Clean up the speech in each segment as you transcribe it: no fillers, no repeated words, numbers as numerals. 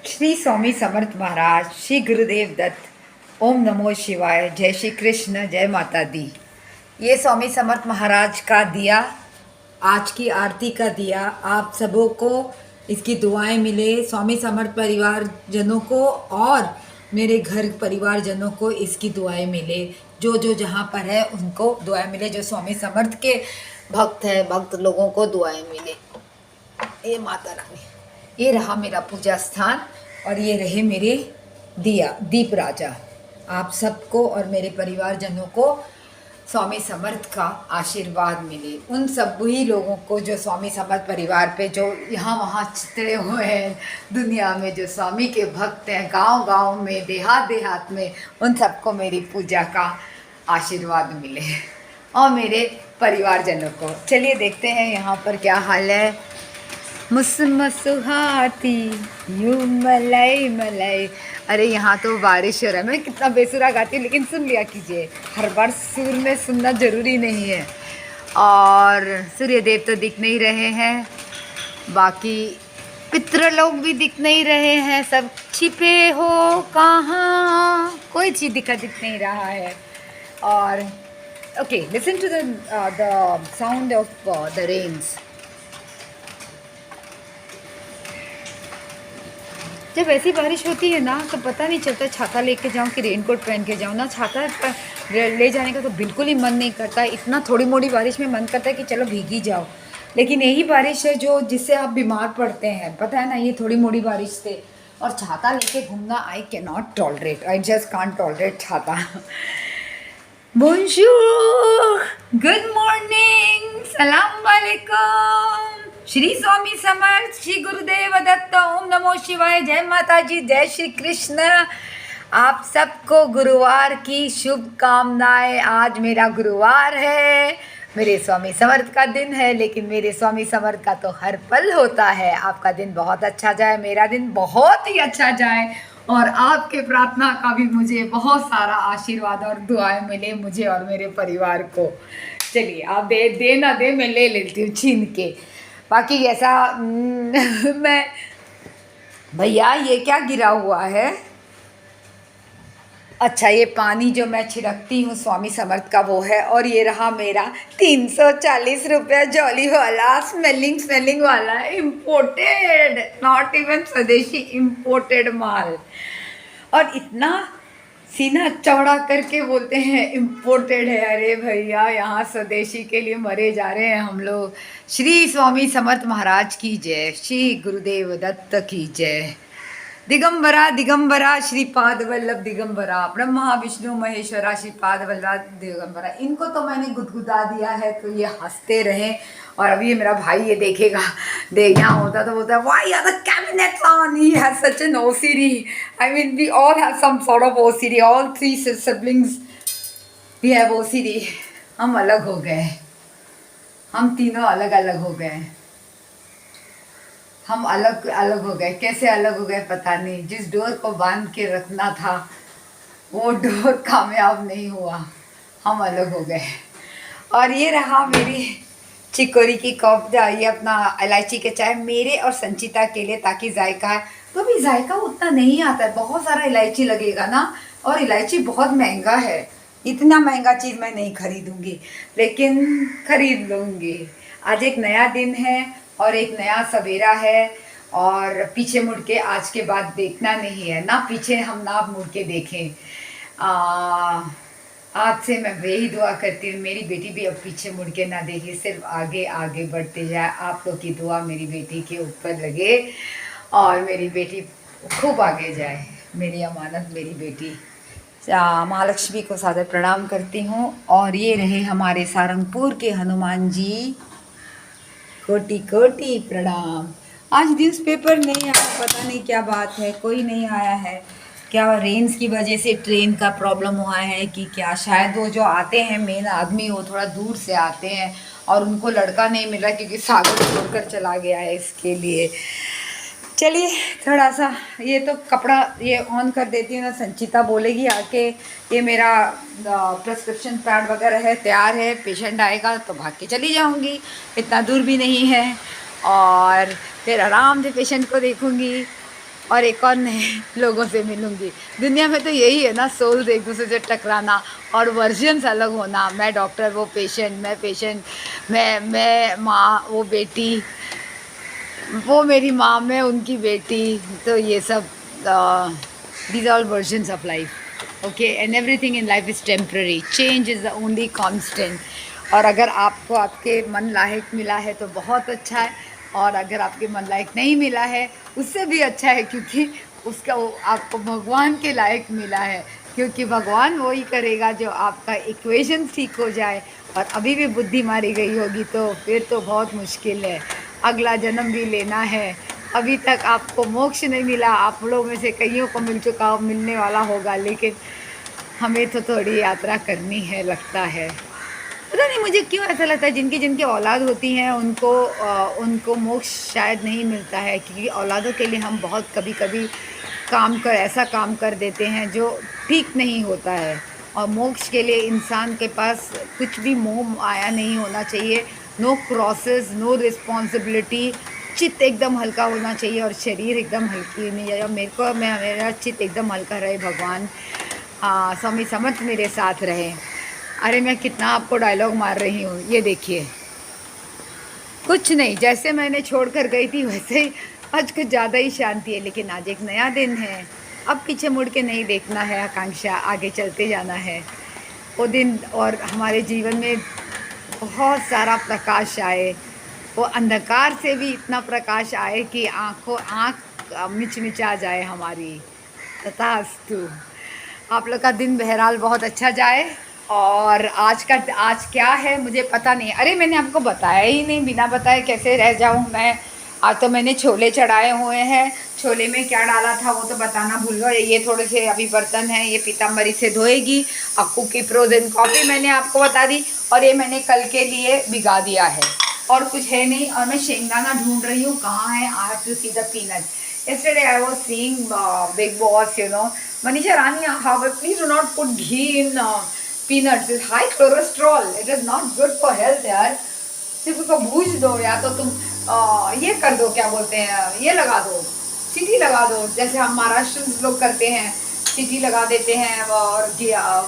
श्री स्वामी समर्थ महाराज, श्री गुरुदेव दत्त, ओम नमो शिवाय, जय श्री कृष्ण, जय माता दी। ये स्वामी समर्थ महाराज का दिया, आज की आरती का दिया। आप सबों को इसकी दुआएं मिले, स्वामी समर्थ परिवार जनों को और मेरे घर परिवार जनों को इसकी दुआएं मिले। जो जो जहाँ पर है उनको दुआएं मिले, जो स्वामी समर्थ के भक्त हैं, भक्त लोगों को दुआएं मिले। ये माता रानी, ये रहा मेरा पूजा स्थान और ये रहे मेरे दीप राजा। आप सबको और मेरे परिवारजनों को स्वामी समर्थ का आशीर्वाद मिले। उन सभी लोगों को जो स्वामी समर्थ परिवार पे, जो यहाँ वहाँ चितड़े हुए हैं दुनिया में, जो स्वामी के भक्त हैं गांव गांव में, देहात देहात में, उन सबको मेरी पूजा का आशीर्वाद मिले और मेरे परिवारजनों को। चलिए देखते हैं यहाँ पर क्या हाल है। मुस्म सुहाती यूं मलाई मलाई। अरे यहाँ तो बारिश हो रहा है। मैं कितना बेसुरा गाती हूँ, लेकिन सुन लिया कीजिए, हर बार सुर में सुनना ज़रूरी नहीं है। और सूर्य देव तो दिख नहीं रहे हैं, बाकी पितृ लोग भी दिख नहीं रहे हैं, सब छिपे हो कहाँ, कोई चीज़ दिख नहीं रहा है। और okay, listen to the sound of the rains. जब ऐसी बारिश होती है ना तो पता नहीं चलता छाता लेके जाऊँ कि रेनकोट पहन के जाऊँ ना। छाता ले जाने का तो बिल्कुल ही मन नहीं करता। इतना थोड़ी मोड़ी बारिश में मन करता है कि चलो भीगी जाओ, लेकिन यही बारिश है जो जिससे आप बीमार पड़ते हैं, पता है ना। ये थोड़ी मोड़ी बारिश से और छाता लेके घूमना, I can not tolerate, I just can't tolerate छाता। बोंजूर, गुड मॉर्निंग, सलाम वालेकुम, श्री स्वामी समर्थ, श्री गुरुदेव दत्त, ओम नमो शिवाय, जय माता जी, जय श्री कृष्ण। आप सबको गुरुवार की शुभकामनाएं। आज मेरा गुरुवार है, मेरे स्वामी समर्थ का दिन है, लेकिन मेरे स्वामी समर्थ का तो हर पल होता है। आपका दिन बहुत अच्छा जाए, मेरा दिन बहुत ही अच्छा जाए और आपके प्रार्थना का भी मुझे बहुत सारा आशीर्वाद और दुआएं मिले, मुझे और मेरे परिवार को। चलिए, आप दे ना दे, मैं ले लेती हूँ छीन के। बाकी ऐसा मैं, भैया ये क्या गिरा हुआ है? अच्छा, ये पानी जो मैं छिड़कती हूँ स्वामी समर्थ का वो है। और ये रहा मेरा 340 रुपया जॉली वाला स्मेलिंग वाला इम्पोर्टेड, नॉट इवन स्वदेशी, इम्पोर्टेड माल। और इतना सीना चौड़ा करके बोलते हैं इम्पोर्टेड है। अरे भैया, यहाँ स्वदेशी के लिए मरे जा रहे हैं हम लोग। श्री स्वामी समर्थ महाराज की जय, श्री गुरुदेव दत्त की जय। दिगंबरा दिगंबरा श्रीपाद वल्लभ दिगंबरा, ब्रह्मा विष्णु महेश्वरा श्रीपाद वल्लभ दिगंबरा। इनको तो मैंने गुदगुदा दिया है तो ये हंसते रहें। और अभी ये मेरा भाई ये देखेगा, देख यहाँ होता तो बोलता है, why are the cabinets on, he has such an OCD. I mean we all have some sort of OCD, all three siblings we have OCD. हम अलग हो गए, हम तीनों अलग अलग हो गए, हम अलग अलग हो गए। कैसे अलग हो गए पता नहीं। जिस डोर को बांध के रखना था वो डोर कामयाब नहीं हुआ, हम अलग हो गए। और ये रहा मेरी चिकोरी की कप, ये अपना इलायची के चाय मेरे और संचिता के लिए, ताकि जायका, तो भी जायका उतना नहीं आता है, बहुत सारा इलायची लगेगा ना, और इलायची बहुत महंगा है। इतना महंगा चीज़ मैं नहीं खरीदूंगी, लेकिन खरीद लूँगी। आज एक नया दिन है और एक नया सवेरा है, और पीछे मुड़ के आज के बाद देखना नहीं है ना, पीछे हम ना मुड़ के देखें। आज से मैं यही दुआ करती हूँ, मेरी बेटी भी अब पीछे मुड़ के ना देखे, सिर्फ आगे आगे बढ़ते जाए। आप लोग की दुआ मेरी बेटी के ऊपर लगे और मेरी बेटी खूब आगे जाए। मेरी अमानत मेरी बेटी। महालक्ष्मी को सादर प्रणाम करती हूँ। और ये रहे हमारे सारंगपुर के हनुमान जी, कोटि कोटि प्रणाम। आज न्यूज़पेपर नहीं आया, पता नहीं क्या बात है, कोई नहीं आया है। क्या रेंस की वजह से ट्रेन का प्रॉब्लम हुआ है कि क्या? शायद वो जो आते हैं मेन आदमी, वो थोड़ा दूर से आते हैं और उनको लड़का नहीं मिला क्योंकि सागर छोड़कर चला गया है, इसके लिए। चलिए, थोड़ा सा ये तो कपड़ा ये ऑन कर देती हूँ ना, संचिता बोलेगी आके। ये मेरा प्रिस्क्रिप्शन पैड वगैरह है, तैयार है, पेशेंट आएगा तो भाग के चली जाऊँगी, इतना दूर भी नहीं है, और फिर आराम से पेशेंट को देखूँगी। और एक और नए लोगों से मिलूँगी। दुनिया में तो यही है ना, सोल्स एक दूसरे से टकराना और वर्जन्स अलग होना। मैं डॉक्टर, वो पेशेंट, मैं पेशेंट, मैं माँ, वो बेटी, वो मेरी माँ, मैं उनकी बेटी। तो ये सब these are all versions of life. Okay, and everything in life is temporary. Change is the only constant. और अगर आपको आपके मन लायक मिला है तो बहुत अच्छा है, और अगर आपके मन लायक नहीं मिला है उससे भी अच्छा है, क्योंकि उसका वो आपको भगवान के लायक मिला है। क्योंकि भगवान वही करेगा जो आपका इक्वेशन ठीक हो जाए। और अभी भी बुद्धि मारी गई होगी तो फिर तो बहुत मुश्किल है, अगला जन्म भी लेना है। अभी तक आपको मोक्ष नहीं मिला, आप लोगों में से कईयों को मिल चुका, मिलने वाला होगा, लेकिन हमें तो थोड़ी यात्रा करनी है लगता है। पता नहीं मुझे क्यों ऐसा लगता है जिनकी जिनकी औलाद होती हैं उनको मोक्ष शायद नहीं मिलता है, क्योंकि औलादों के लिए हम बहुत कभी कभी ऐसा काम कर देते हैं जो ठीक नहीं होता है। और मोक्ष के लिए इंसान के पास कुछ भी मोह माया नहीं होना चाहिए, नो क्रॉसेस, नो रिस्पॉन्सिबिलिटी, चित्त एकदम हल्का होना चाहिए और शरीर एकदम हल्की नहीं है। मेरा चित्त एकदम हल्का रहे भगवान। स्वामी समर्थ मेरे साथ रहे। अरे मैं कितना आपको डायलॉग मार रही हूँ, ये देखिए। कुछ नहीं, जैसे मैंने छोड़ कर गई थी वैसे ही आज कुछ ज़्यादा ही शांति है। लेकिन आज एक नया दिन है, अब पीछे मुड़ के नहीं देखना है, आकांक्षा आगे चलते जाना है वो दिन। और हमारे जीवन में बहुत सारा प्रकाश आए, वो अंधकार से भी इतना प्रकाश आए कि आँख मिचमिचा जाए हमारी। तथास्तु। आप लोग का दिन बहरहाल बहुत अच्छा जाए। और आज क्या है मुझे पता नहीं। अरे मैंने आपको बताया ही नहीं, बिना बताए कैसे रह जाऊं मैं। आज तो मैंने छोले चढ़ाए हुए हैं, छोले में क्या डाला था वो तो बताना भूल गए। ये थोड़े से अभी बर्तन हैं, ये पीताम्बरी से धोएगी। अक्कू की फ्रोजन कॉफ़ी मैंने आपको बता दी, और ये मैंने कल के लिए भिगा दिया है, और कुछ है नहीं। और मैं शेंगदाना ढूंढ रही हूँ, कहाँ है। I have to see the peanut. Yesterday I was seeing Big Boss, Manisha Rani, however, please do not put ghee in peanuts. It's high cholesterol. It is not good for health, यार। सिर्फ उसको भूज दो, या तो तुम ये कर दो, क्या बोलते हैं, ये लगा दो, सीटी लगा दो, जैसे हम महाराष्ट्र लोग करते हैं, सीटी लगा देते हैं। और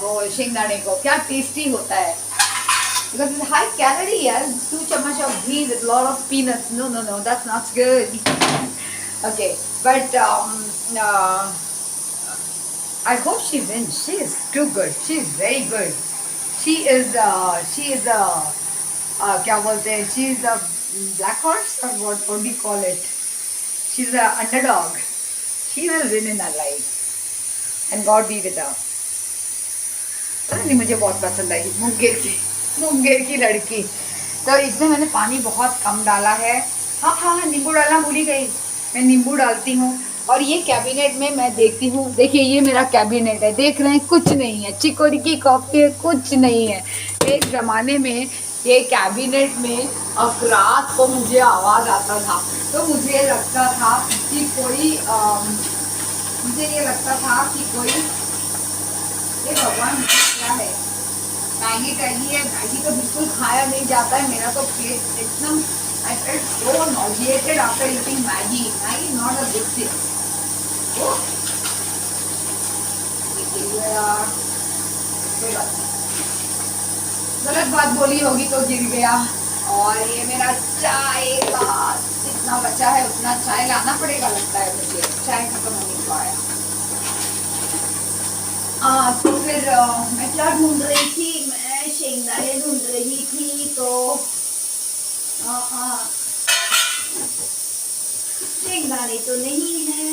वो शेंगदाने को क्या टेस्टी होता है। Because it's high calorie, यार। 2 चम्मच of ghee with lot of peanuts. No, that's not good. Okay, but I hope she wins. She is too good. She is very good. She is क्या बोलते हैं, she is a black horse, or what do you call it? She's a underdog. She will win in her life, and God be with her. नहीं, मुझे बहुत पसंद आई मुंगेर की लड़की। तो इसमें मैंने पानी बहुत कम डाला है। हाँ, नींबू डालना भूल ही गई, मैं नींबू डालती हूँ। और ये कैबिनेट में मैं देखती हूँ, देखिए ये मेरा कैबिनेट है, देख रहे हैं, कुछ नहीं है, चिकोरी की कॉफी है, कुछ नहीं है। एक ज़माने में ये कैबिनेट में अब रात को मुझे आवाज़ आता था तो मुझे लगता था कि कोई ये भगवान क्या है, मैगी टैगी है। मैगी तो बिल्कुल खाया नहीं जाता है, मेरा तो पेट एकदम, I felt so nauseated after eating Maggi. Maggi is not a good thing. Oh. गलत बात बोली होगी तो गिर गया। और ये मेरा चाय का जितना बचा है उतना चाय लाना पड़ेगा लगता है मुझे, चाय खत्म होने को आया। तो फिर मैं क्या ढूंढ रही थी, मैं शेंगदाने ढूंढ रही थी। तो शेंगदाने तो नहीं है।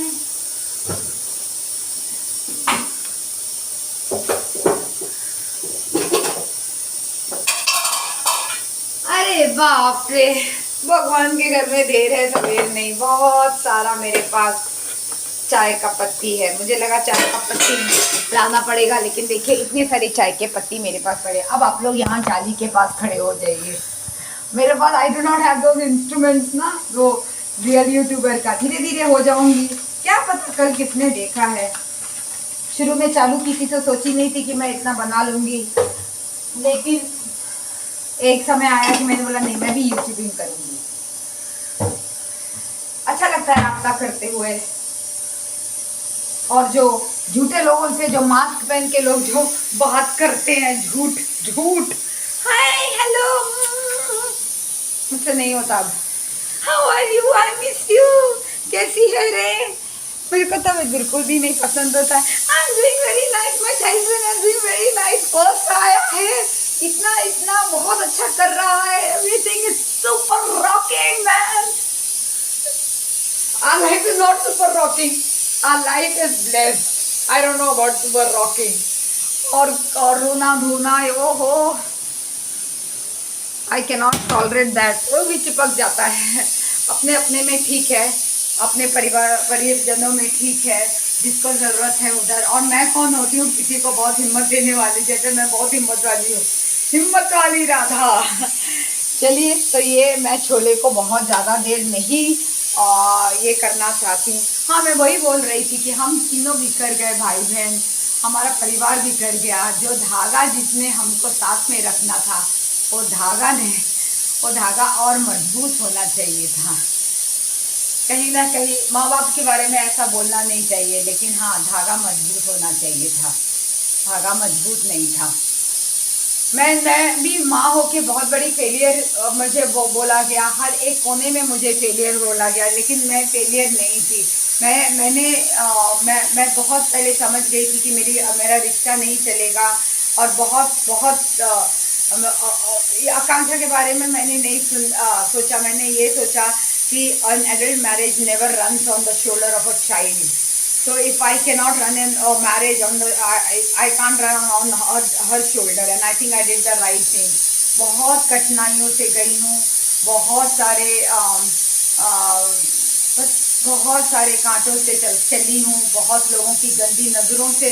अरे बाप रे, भगवान के घर में देर है सवेर नहीं, बहुत सारा मेरे पास चाय का पत्ती है। मुझे लगा चाय का पत्ती लाना पड़ेगा, लेकिन देखिए इतनी सारी चाय के पत्ती मेरे पास पड़े। अब आप लोग यहाँ जाली के पास खड़े हो जाइए, मेरे पास I do not have those instruments ना, वो रियल यूट्यूबर का। धीरे धीरे हो जाऊंगी, क्या पता कल किसने देखा है। शुरू में चालू की थी तो सोची नहीं थी कि मैं इतना बना लूँगी, लेकिन एक समय आया कि मैंने बोला नहीं, मैं भी यूट्यूबिंग करूँगी। अच्छा लगता है नाश्ता करते हुए। और जो झूठे लोगों से, जो मास्क पहन के लोग जो बात करते हैं, झूठ झूठ, हाय हेलो, मुझसे नहीं होता अब। How are you, I miss you, कैसी है रे, मेरे को तो बिल्कुल भी नहीं पसंद होता है। I am doing very nice, my Tyson I am doing very nice, first आया है, इतना इतना बहुत अच्छा कर रहा है, everything is super rocking man. Our life is not super rocking. Our life is blessed. I don't know about super rocking. और रोना धोना, ओहो, आई कैनॉट टॉलरेट दैट। वो भी चिपक जाता है, अपने अपने में ठीक है, अपने परिवार परिजनों में ठीक है, जिसको ज़रूरत है उधर। और मैं कौन होती हूँ किसी को बहुत हिम्मत देने वाली, जैसे मैं बहुत हिम्मत वाली हूँ, हिम्मत वाली राधा। चलिए, तो ये मैं छोले को बहुत ज़्यादा देर नहीं ये करना चाहती हूँ। हाँ, मैं वही बोल रही थी कि हम तीनों बिखर गए भाई बहन, हमारा परिवार बिखर गया। जो धागा जिसने हमको साथ में रखना था, वो धागा और मजबूत होना चाहिए था। कहीं ना कहीं माँ बाप के बारे में ऐसा बोलना नहीं चाहिए, लेकिन हाँ, धागा मजबूत होना चाहिए था, धागा मजबूत नहीं था। मैं भी माँ हो के बहुत बड़ी फेलियर मुझे बोला गया, हर एक कोने में मुझे फेलियर बोला गया, लेकिन मैं फेलियर नहीं थी। मैं बहुत पहले समझ गई थी कि मेरा रिश्ता नहीं चलेगा। और बहुत बहुत आकांक्षा के बारे में मैंने नहीं सोचा। मैंने ये सोचा कि an adult marriage never runs on the shoulder of a child. So if I cannot run a marriage on the, I can't run on her shoulder, and I think I did the right thing. बहुत कठिनाइयों से गई हूँ, बहुत सारे बहुत सारे कांटों से चली हूँ, बहुत लोगों की गंदी नज़रों से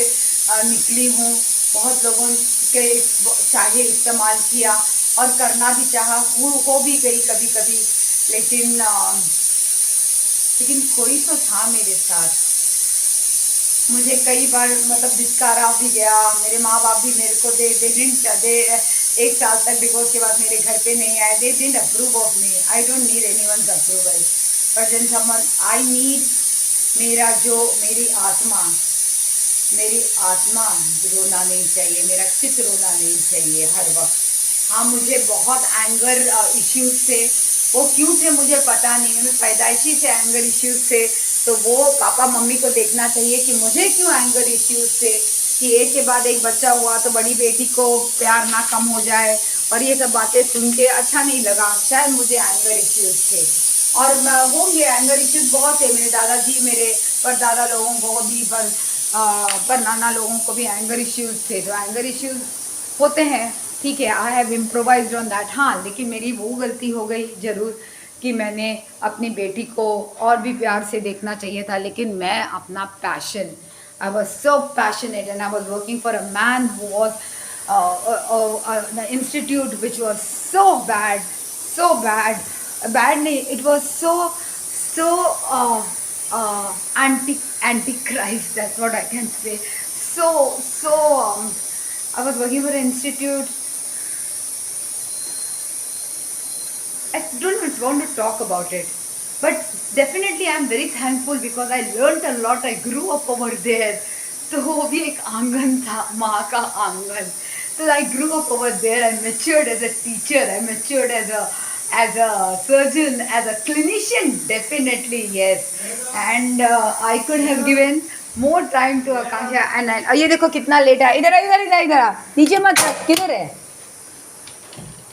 निकली हूँ, बहुत लोगों के चाहे इस्तेमाल किया और करना भी चाहा, हो भी गई कभी कभी, लेकिन कोई तो था मेरे साथ। मुझे कई बार मतलब धिक्कारा भी गया, मेरे माँ बाप भी मेरे को दे 1 साल तक डिवोर्स के बाद मेरे घर पे नहीं आए। They didn't approve of me, I don't need anyone's approval, but then someone I need, मेरी आत्मा रोना नहीं चाहिए, मेरा चित्त रोना नहीं चाहिए हर वक्त। हाँ, मुझे बहुत एंगर इश्यूज थे, वो क्यों थे मुझे पता नहीं, मैं पैदाइशी से एंगर इश्यूज थे, तो वो पापा मम्मी को देखना चाहिए कि मुझे क्यों एंगर इश्यूज थे, कि एक के बाद एक बच्चा हुआ तो बड़ी बेटी को प्यार ना कम हो जाए, और ये सब बातें सुन के अच्छा नहीं लगा, शायद मुझे एंगर इश्यूज थे। और होंगे एंगर इश्यूज बहुत थे, मेरे दादाजी, मेरे परदादा लोगों को भी, पर नाना लोगों को भी एंगर इश्यूज थे। तो एंगर इश्यूज होते हैं, ठीक है, I have improvised on that. हाँ, लेकिन मेरी वो गलती हो गई ज़रूर कि मैंने अपनी बेटी को और भी प्यार से देखना चाहिए था, लेकिन मैं अपना passion, I was so passionate and I was working for a man who was the institute which was so bad नहीं, it was so antichrist, that's what I can say. I was working for an institute. I don't want to talk about it, but definitely I'm very thankful because I learned a lot. I grew up over there. तो वो भी एक आंगन था, माँ का आंगन। So I grew up over there. I matured as a teacher. I matured as a surgeon, as a clinician. Definitely yes. And I could have given more time to Akansha. And ये देखो कितना late है। इधर आ। नीचे मत, किधर है?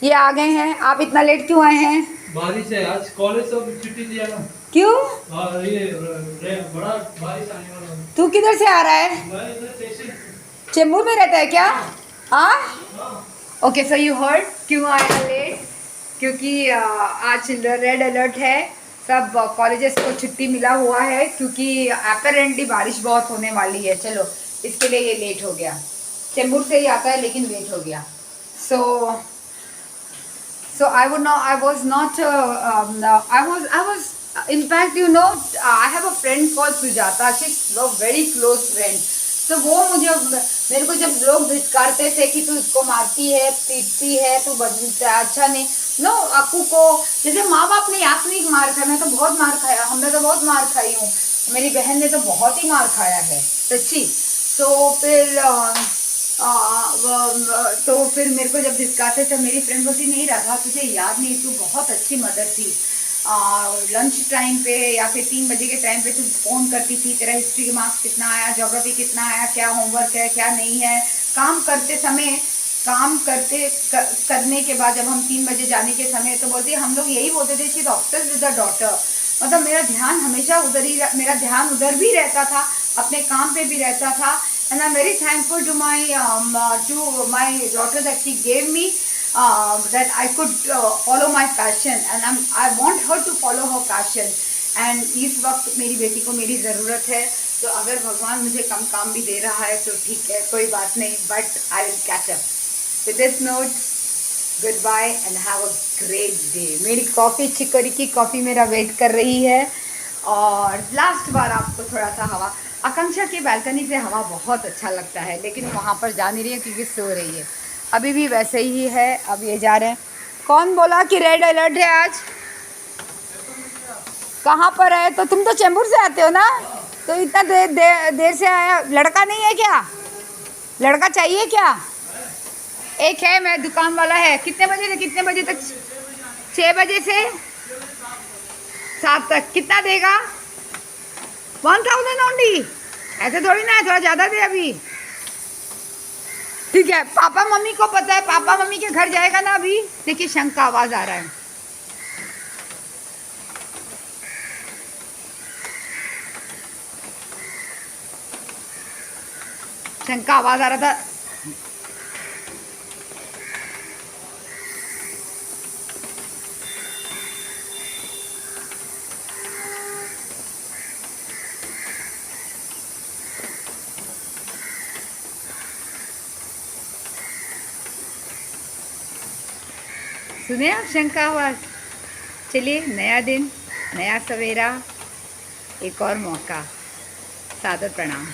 ये आ गए हैं। आप इतना लेट क्यों आए हैं? बारिश है, आज कॉलेज सब छुट्टी दिया ना। क्यों? ये बड़ा बारिश आने वाला है। तू किधर से आ रहा है? मैं इधर स्टेशन चेंबूर में रहता है क्या? हाँ? ओके, सो यू हर्ड क्यों आया लेट? क्योंकि आज रेड अलर्ट है, सब कॉलेजेस को छुट्टी मिला हुआ है, क्योंकि अपेरेंटली बारिश बहुत होने वाली है। चलो, इसके लिए ये लेट हो गया। चेंबूर से ही आता है, लेकिन लेट हो गया। So I was not, I was, in fact, I have a friend called Sujata. She's a very close friend. तो वो मेरे को जब लोग धिक्कारते थे कि तू इसको मारती है, पीटती है, तू बदलता, अच्छा नहीं, नो अक्कू को जैसे माँ बाप ने याद नहीं मार खाया, मैं तो बहुत मार खाया, हमने तो बहुत मार खाई हूँ, मेरी बहन ने तो बहुत ही मार खाया है सच्ची। तो फिर तो फिर मेरे को जब दिखाते थे मेरी फ्रेंड बोलती नहीं रहा तुझे याद नहीं, तू बहुत अच्छी मदर थी। लंच टाइम पे या फिर 3 बजे के टाइम पे तू फ़ोन करती थी, तेरा हिस्ट्री के मार्क्स कितना आया, ज्योग्राफी कितना आया, क्या होमवर्क है क्या नहीं है। काम करते समय काम करने के बाद जब हम 3 बजे जाने के समय तो बोलते हम लोग यही बोलते थे कि ऑब्सेस्ड विद द डॉटर। मतलब मेरा ध्यान हमेशा उधर ही, मेरा ध्यान उधर भी रहता था, अपने काम पे भी रहता था। And I am very thankful to my daughter that she gave me that I could follow my passion and I want her to follow her passion। And इस वक्त मेरी बेटी को मेरी ज़रूरत है, तो अगर भगवान मुझे कम काम भी दे रहा है तो ठीक है, कोई बात नहीं, but I will catch up. With this note, good bye and have a great day. मेरी कॉफ़ी, चिकोरी की कॉफ़ी मेरा वेट कर रही है। और लास्ट बार आपको थोड़ा सा हवा, आकांक्षा की बालकनी से हवा बहुत अच्छा लगता है, लेकिन वहाँ पर जा नहीं रही है क्योंकि सो रही है। अभी भी वैसे ही है, अब ये जा रहे हैं। कौन बोला कि रेड अलर्ट है आज? कहाँ पर है? तो तुम तो चेंबूर से आते हो ना, तो इतना देर से आया। लड़का नहीं है क्या? लड़का चाहिए क्या? एक है, मैं दुकान वाला है। कितने बजे से कितने बजे तक? 6 बजे से 7 तक। कितना देगा? 1000 ओनली। ऐसे थोड़ी ना है, थोड़ा ज़्यादा दे अभी। ठीक है, पापा मम्मी को पता है, पापा मम्मी के घर जाएगा ना अभी। देखिए शंख का आवाज़ आ रहा है। शंख का आवाज़ आ रहा था। सुने आप शंख का आवाज़? चलिए, नया दिन, नया सवेरा, एक और मौका। सादर प्रणाम।